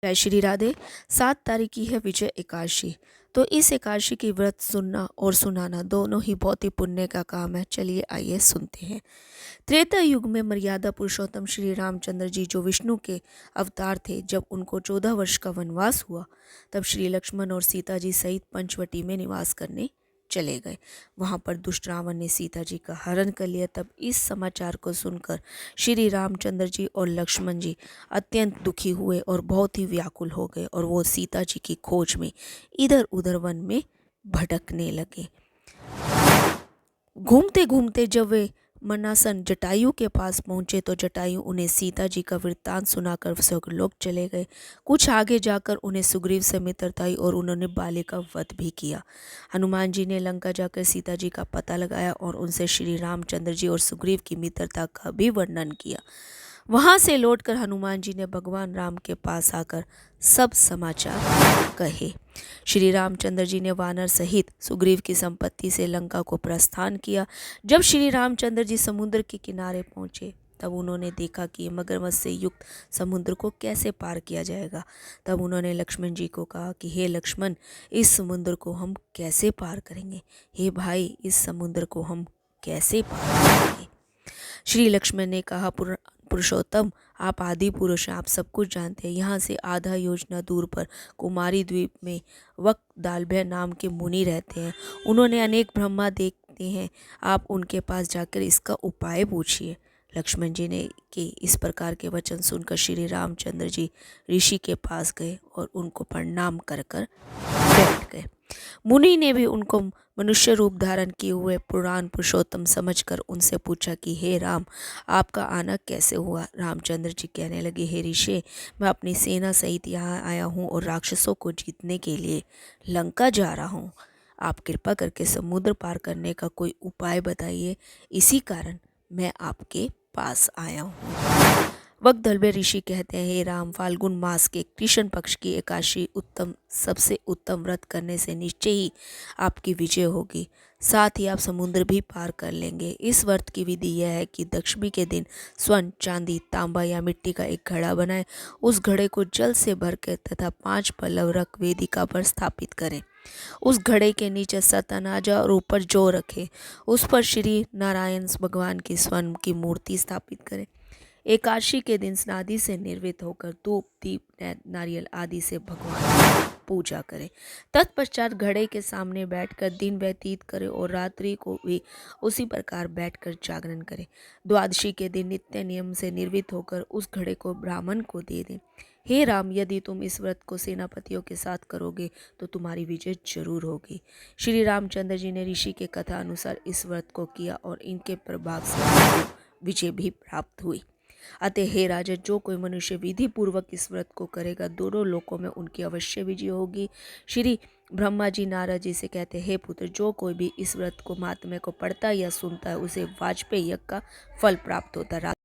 जय श्री राधे। 7 तारीख की है विजय एकादशी। तो इस एकादशी की व्रत सुनना और सुनाना दोनों ही बहुत ही पुण्य का काम है। चलिए आइए सुनते हैं। त्रेता युग में मर्यादा पुरुषोत्तम श्री रामचंद्र जी जो विष्णु के अवतार थे, जब उनको 14 वर्ष का वनवास हुआ तब श्री लक्ष्मण और सीता जी सहित पंचवटी में निवास करने चले गए। वहां पर दुष्ट रावण ने सीता जी का हरण कर लिया। तब इस समाचार को सुनकर श्री रामचंद्र जी और लक्ष्मण जी अत्यंत दुखी हुए और बहुत ही व्याकुल हो गए और वो सीता जी की खोज में इधर उधर वन में भटकने लगे। घूमते घूमते जब वे मनासन जटायु के पास पहुंचे तो जटायु उन्हें सीता जी का वृत्तांत सुनाकर स्वर्गलोक चले गए। कुछ आगे जाकर उन्हें सुग्रीव से मित्रता हुई और उन्होंने बाली का वध भी किया। हनुमान जी ने लंका जाकर सीता जी का पता लगाया और उनसे श्री रामचंद्र जी और सुग्रीव की मित्रता का भी वर्णन किया। वहां से लौटकर हनुमान जी ने भगवान राम के पास आकर सब समाचार कहे। श्री रामचंद्र जी ने वानर सहित सुग्रीव की संपत्ति से लंका को प्रस्थान किया। जब श्री रामचंद्र जी समुद्र के किनारे पहुंचे तब उन्होंने देखा कि मगरमच्छ से युक्त समुद्र को कैसे पार किया जाएगा। तब उन्होंने लक्ष्मण जी को कहा कि हे लक्ष्मण, इस समुद्र को हम कैसे पार करेंगे? हे भाई, इस समुद्र को हम कैसे पार करेंगे? श्री लक्ष्मण ने कहा, पुरुषोत्तम, आप आदि पुरुष हैं, आप सब कुछ जानते हैं। यहाँ से आधा योजना दूर पर कुमारी द्वीप में वक्दालभ्य नाम के मुनि रहते हैं। उन्होंने अनेक ब्रह्मा देखते हैं। आप उनके पास जाकर इसका उपाय पूछिए। लक्ष्मण जी ने के इस प्रकार के वचन सुनकर श्री रामचंद्र जी ऋषि के पास गए और उनको प्रणाम कर कर बैठ गए। मुनि ने भी उनको मनुष्य रूप धारण किए हुए पुराण पुरुषोत्तम समझकर उनसे पूछा कि हे राम, आपका आना कैसे हुआ? रामचंद्र जी कहने लगे, हे ऋषि, मैं अपनी सेना सहित यहाँ आया हूँ और राक्षसों को जीतने के लिए लंका जा रहा हूँ। आप कृपा करके समुद्र पार करने का कोई उपाय बताइए, इसी कारण मैं आपके पास आया हूँ। वक्दल्भ्य ऋषि कहते हैं, हे राम, फाल्गुन मास के कृष्ण पक्ष की एकादशी उत्तम सबसे उत्तम व्रत करने से निश्चय ही आपकी विजय होगी। साथ ही आप समुद्र भी पार कर लेंगे। इस व्रत की विधि यह है कि दशमी के दिन स्वर्ण, चांदी, तांबा या मिट्टी का एक घड़ा बनाएं। उस घड़े को जल से भरकर तथा 5 पल्लव रख वेदिका पर स्थापित करें। उस घड़े के नीचे सतनाजा और ऊपर जौ रखें। उस पर श्री नारायण भगवान की स्वर्ण की मूर्ति स्थापित करें। एकादशी के दिन स्नादि से निर्वृत्त होकर धूप, दीप, नारियल आदि से भगवान की पूजा करें। तत्पश्चात घड़े के सामने बैठकर दिन व्यतीत करें और रात्रि को भी उसी प्रकार बैठकर जागरण करें। द्वादशी के दिन नित्य नियम से निर्वृत्त होकर उस घड़े को ब्राह्मण को दे दें। हे राम, यदि तुम इस व्रत को सेनापतियों के साथ करोगे तो तुम्हारी विजय जरूर होगी। श्री रामचंद्र जी ने ऋषि के कथा अनुसार इस व्रत को किया और इनके प्रभाव से विजय भी प्राप्त हुई। अतः हे राजा, जो कोई मनुष्य विधि पूर्वक इस व्रत को करेगा, दोनों लोकों में उनकी अवश्य विजय होगी। श्री ब्रह्मा जी नारद जी से कहते, हे पुत्र, जो कोई भी इस व्रत को महात्म्य को पढ़ता या सुनता है उसे वाजपेयी यज्ञ का फल प्राप्त होता है।